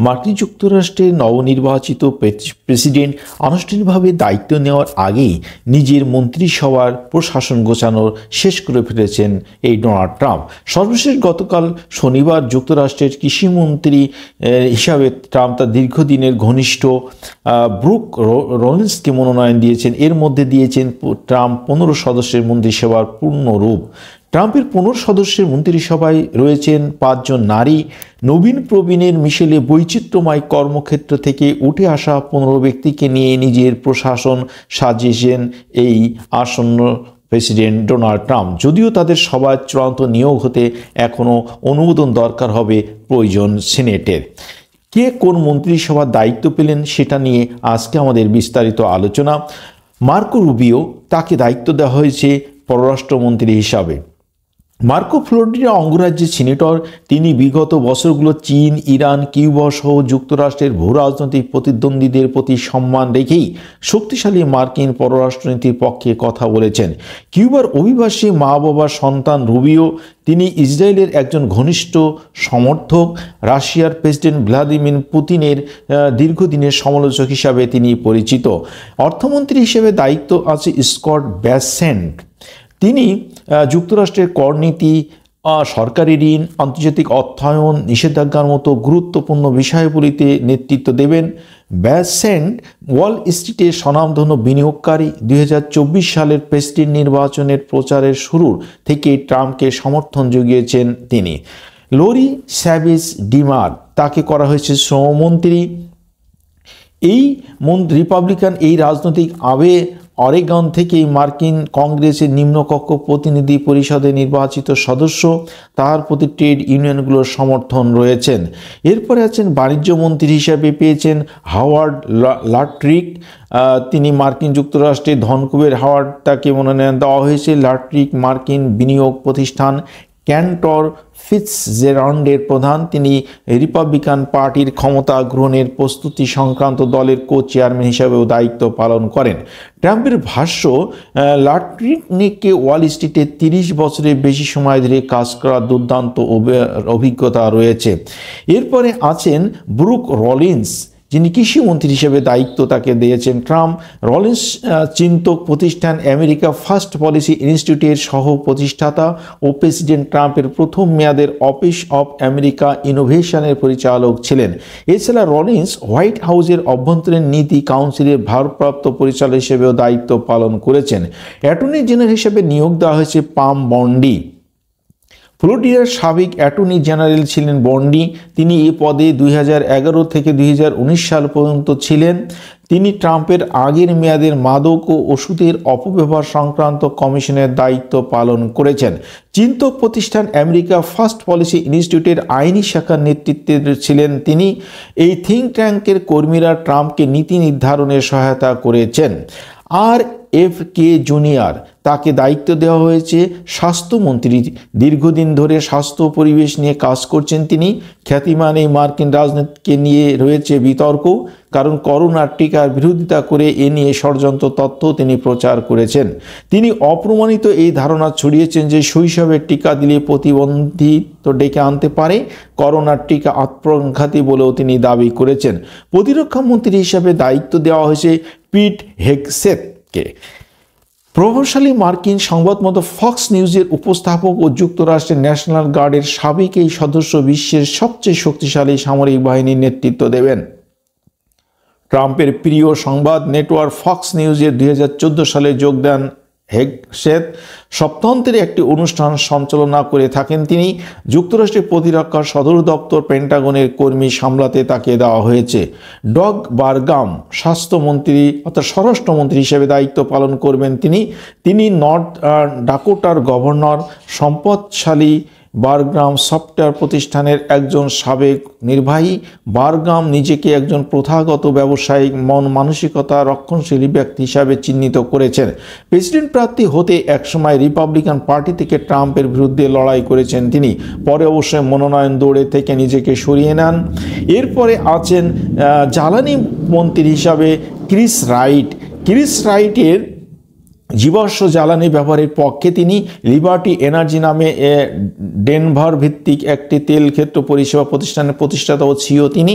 মার্কিন যুক্তরাষ্ট্রের নবনির্বাচিত প্রেসিডেন্ট আনুষ্ঠানিকভাবে দায়িত্ব নেওয়ার আগেই নিজের মন্ত্রিসভার প্রশাসন গোছানোর শেষ করে ফেলেছেন এই ডোনাল্ড ট্রাম্প। সর্বশেষ গতকাল শনিবার যুক্তরাষ্ট্রের কৃষিমন্ত্রী হিসাবে ট্রাম্প তার দীর্ঘদিনের ঘনিষ্ঠ ব্রুক রলিন্সকে মনোনয়ন দিয়েছেন। এর মধ্যে দিয়েছেন ট্রাম্প 15 সদস্যের মন্ত্রিসভার পূর্ণরূপ। ট্রাম্পের 15 সদস্যের মন্ত্রিসভায় রয়েছেন 5 জন নারী। নবীন প্রবীণের মিশেলে বৈচিত্র্যময় কর্মক্ষেত্র থেকে উঠে আসা 15 ব্যক্তিকে নিয়ে নিজের প্রশাসন সাজিয়েছেন এই আসন্ন প্রেসিডেন্ট ডোনাল্ড ট্রাম্প। যদিও তাদের সবার চূড়ান্ত নিয়োগ হতে এখনও অনুমোদন দরকার হবে প্রয়োজন সিনেটের। কে কোন মন্ত্রিসভার দায়িত্ব পেলেন সেটা নিয়ে আজকে আমাদের বিস্তারিত আলোচনা। মার্কো রুবিও, তাকে দায়িত্ব দেওয়া হয়েছে পররাষ্ট্রমন্ত্রী হিসাবে। মার্কো ফ্লোরিডা অঙ্গরাজ্যের সিনেটর। তিনি বিগত বছরগুলো চীন, ইরান, কিউবা সহ যুক্তরাষ্ট্রের ভূ রাজনৈতিক প্রতিদ্বন্দ্বীদের প্রতি সম্মান রেখেই শক্তিশালী মার্কিন পররাষ্ট্রনীতির পক্ষে কথা বলেছেন। কিউবার অভিবাসী মা বাবার সন্তান রুবিও, তিনি ইসরায়েলের একজন ঘনিষ্ঠ সমর্থক। রাশিয়ার প্রেসিডেন্ট ভ্লাদিমির পুতিনের দীর্ঘদিনের সমালোচক হিসাবে তিনি পরিচিত। অর্থমন্ত্রী হিসেবে দায়িত্ব আছে স্কট বেসেন্ট। তিনি যুক্তরাষ্ট্রের করনীতি, সরকারি ঋণ, আন্তর্জাতিক অর্থায়ন, নিষেধাজ্ঞার মতো গুরুত্বপূর্ণ বিষয়গুলিতে নেতৃত্ব দেবেন। বেসেন্ট ওয়াল স্ট্রিটের স্বনামধন্য বিনিয়োগকারী। 2024 সালের প্রেসিডেন্ট নির্বাচনের প্রচারের শুরুর থেকে ট্রাম্পকে সমর্থন জুগিয়েছেন তিনি। লরি স্যাভিজ ডিমার, তাকে করা হয়েছে শ্রমমন্ত্রী। এই রিপাবলিকান এই রাজনৈতিক অরেগন থেকেই মার্কিন কংগ্রেসের নিম্নকক্ষ প্রতিনিধি পরিষদে নির্বাচিত সদস্য। তার প্রতি ট্রেড ইউনিয়নগুলোর সমর্থন রয়েছেন। এরপরে আছেন বাণিজ্য মন্ত্রী হিসাবে পেয়েছেন হাওয়ার্ড লাট্রিক। তিনি মার্কিন যুক্তরাষ্ট্রের ধনকুবের হাওয়ার্ড, তাকে মনোনয়ন দেওয়া হয়েছে। লাট্রিক মার্কিন বিনিয়োগ প্রতিষ্ঠান ক্যান্টর ফিটজেরাল্ডের প্রধান। তিনি রিপাবলিকান পার্টির ক্ষমতা গ্রহণের প্রস্তুতি সংক্রান্ত দলের কো চেয়ারম্যান হিসাবেও দায়িত্ব পালন করেন। ট্রাম্পের ভাষ্য, লাট্রিককে ওয়াল স্ট্রিটে 30 বছরের বেশি সময় ধরে কাজ করার দুর্দান্ত অভিজ্ঞতা রয়েছে। এরপরে আছেন ব্রুক রলিন্স, যিনি কৃষিমন্ত্রী হিসেবে দায়িত্ব তাকে দিয়েছেন ট্রাম্প। রলিন্স চিন্তক প্রতিষ্ঠান আমেরিকা ফার্স্ট পলিসি ইনস্টিটিউটের সহ প্রতিষ্ঠাতা ও প্রেসিডেন্ট ট্রাম্পের প্রথম মেয়াদের অফিস অফ আমেরিকা ইনোভেশনের পরিচালক ছিলেন। এছাড়া রলিন্স হোয়াইট হাউসের অভ্যন্তরীণ নীতি কাউন্সিলের ভারপ্রাপ্ত পরিচালক হিসেবেও দায়িত্ব পালন করেছেন। অ্যাটর্নি জেনারেল হিসেবে নিয়োগ দেওয়া হয়েছে পাম বন্ডি। ফ্লোরিডার সাবেক অ্যাটর্নি জেনারেল ছিলেন বন্ডি। তিনি এই পদে 2011 থেকে 2019 সাল পর্যন্ত ছিলেন। তিনি ট্রাম্পের আগের মেয়াদের মাদক ও ওষুধের অপব্যবহার সংক্রান্ত কমিশনের দায়িত্ব পালন করেছেন। চিন্তক প্রতিষ্ঠান আমেরিকা ফার্স্ট পলিসি ইনস্টিটিউটের আইনি শাখার নেতৃত্বে ছিলেন তিনি। এই থিঙ্ক ট্যাঙ্কের কর্মীরা ট্রাম্পকে নীতি নির্ধারণে সহায়তা করেছেন। আর এফ কে জুনিয়র, তাকে দায়িত্ব দেওয়া হয়েছে স্বাস্থ্যমন্ত্রী। দীর্ঘদিন ধরে স্বাস্থ্য পরিবেশ নিয়ে কাজ করছেন তিনি। খ্যাতিমান এই মার্কিন রাজনীতিকে নিয়ে রয়েছে বিতর্ক, কারণ করোনার টিকার বিরোধিতা করে এ নিয়ে ষড়যন্ত্র তথ্য তিনি প্রচার করেছেন। তিনি অপ্রমাণিত এই ধারণা ছড়িয়েছেন যে শৈশবের টিকা দিলে প্রতিবন্ধিত ডেকে আনতে পারে। করোনার টিকা আত্মঘাতী বলেও তিনি দাবি করেছেন। প্রতিরক্ষা মন্ত্রী হিসাবে দায়িত্ব দেওয়া হয়েছে পিট হেগসেথকে। প্রভাবশালী মার্কিন সংবাদমাধ্যম ফক্স নিউজের উপস্থাপক ও যুক্তরাষ্ট্রের ন্যাশনাল গার্ডের সাবেক এই সদস্য বিশ্বের সবচেয়ে শক্তিশালী সামরিক বাহিনীর নেতৃত্ব দেবেন। ট্রাম্পের প্রিয় সংবাদ নেটওয়ার্ক ফক্স নিউজে 2014 সালে যোগ দেন হেগসেথ। সপ্তাহান্তের একটি অনুষ্ঠান সঞ্চালনা করে থাকেন তিনি। যুক্তরাষ্ট্রের প্রতিরক্ষা সদর দপ্তর পেন্টাগনের কর্মী সামলাতে তাকে দেওয়া হয়েছে। ডগ বারগাম স্বাস্থ্যমন্ত্রী অর্থাৎ স্বরাষ্ট্রমন্ত্রী হিসেবে দায়িত্ব পালন করবেন তিনি নর্থ ডাকোটার গভর্নর। সম্পদশালী বারগ্রাম সফটওয়্যার প্রতিষ্ঠানের একজন সাবেক নির্বাহী। বারগ্রাম নিজেকে একজন প্রথাগত ব্যবসায়িক মানসিকতা রক্ষণশীল ব্যক্তি হিসাবে চিহ্নিত করেছেন। প্রেসিডেন্ট প্রার্থী হতে একসময় রিপাবলিকান পার্টি থেকে ট্রাম্পের বিরুদ্ধে লড়াই করেছেন তিনি। পরে অবশ্যই মনোনয়ন দৌড়ে থেকে নিজেকে সরিয়ে নেন। এরপরে আছেন জ্বালানি মন্ত্রী হিসাবে ক্রিস রাইট। ক্রিস রাইটের জীবাশ্ম জ্বালানি ব্যবহারের পক্ষে তিনি। লিবার্টি এনার্জি নামে ডেনভার ভিত্তিক একটি তেল ক্ষেত্র পরিষেবা প্রতিষ্ঠানের প্রতিষ্ঠাতা ও সিইও তিনি।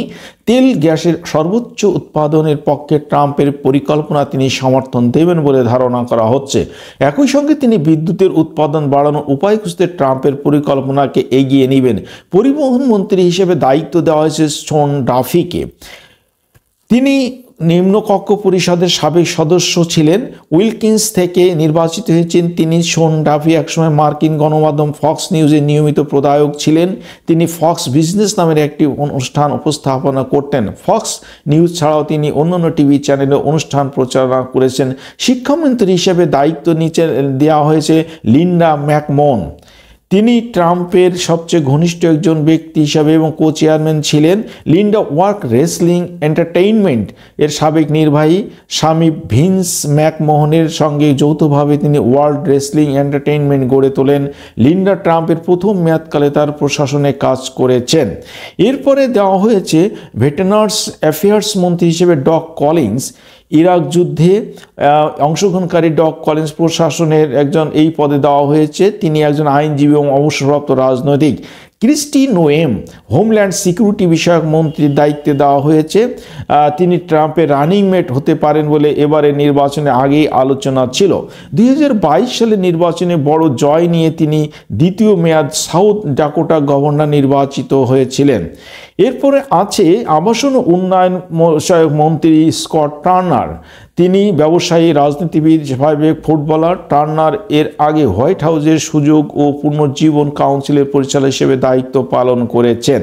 তেল গ্যাসের সর্বোচ্চ উৎপাদনের পক্ষে ট্রাম্পের পরিকল্পনা তিনি সমর্থন দেবেন বলে ধারণা করা হচ্ছে। একই সঙ্গে তিনি বিদ্যুতের উৎপাদন বাড়ানোর উপায় খুঁজতে ট্রাম্পের পরিকল্পনাকে এগিয়ে নেবেন। পরিবহন মন্ত্রী হিসেবে দায়িত্ব দেওয়া হয়েছে শন ডাফিকে। তিনি নিম্নকক্ষ পরিষদের সাবেক সদস্য ছিলেন। উইলকিন্স থেকে নির্বাচিত হয়েছেন তিনি। শন ডাফি একসময় মার্কিন গণমাধ্যম ফক্স নিউজের নিয়মিত প্রদায়ক ছিলেন। তিনি ফক্স বিজনেস নামের একটি অনুষ্ঠান উপস্থাপনা করতেন। ফক্স নিউজ ছাড়াও তিনি অন্যান্য টিভি চ্যানেলে অনুষ্ঠান প্রচারণা করেছেন। শিক্ষামন্ত্রী হিসেবে দায়িত্ব নিচে দেওয়া হয়েছে লিন্ডা ম্যাকমোহন। তিনি ট্রাম্পের সবচেয়ে ঘনিষ্ঠ একজন ব্যক্তি হিসাবে এবং কো চেয়ারম্যান ছিলেন। লিন্ডা ওয়ার্ক রেসলিং এন্টারটেইনমেন্ট এর সাবেক নির্বাহী স্বামী ভিন্স ম্যাকমোহনের সঙ্গে যৌথভাবে তিনি ওয়ার্ল্ড রেসলিং এন্টারটেইনমেন্ট গড়ে তোলেন। লিন্ডা ট্রাম্পের প্রথম মেয়াদকালে তার প্রশাসনে কাজ করেছেন। এরপরে দেওয়া হয়েছে ভেটেরানস অ্যাফেয়ার্স মন্ত্রী হিসেবে ডগ কলিন্স। ইরাক যুদ্ধে অংশগ্রহণকারী ডগ কলিন্স প্রশাসনের একজন এই পদে দেওয়া হয়েছে। তিনি একজন আইনজীবী এবং অবসরপ্রাপ্ত রাজনৈতিক। ক্রিস্টি নোয়েম হোমল্যান্ড সিকিউরিটি বিষয়ক মন্ত্রীর দায়িত্বে দেওয়া হয়েছে। তিনি ট্রাম্পের রানিং মেট হতে পারেন বলে এবারে নির্বাচনে আগেই আলোচনা ছিল। 2022 সালে নির্বাচনে বড় জয় নিয়ে তিনি দ্বিতীয় মেয়াদ সাউথ ডাকোটা গভর্নর নির্বাচিত হয়েছিলেন। এরপরে আছে আবাসন ও উন্নয়ন বিষয়ক মন্ত্রী স্কট টার্নার। তিনি ব্যবসায়ী, রাজনীতিবিদ, সাবেক ফুটবলার। টার্নার এর আগে হোয়াইট হাউসের সুযোগ ও পুনর্জীবন কাউন্সিলের পরিচালক হিসেবে দায়িত্ব পালন করেছেন।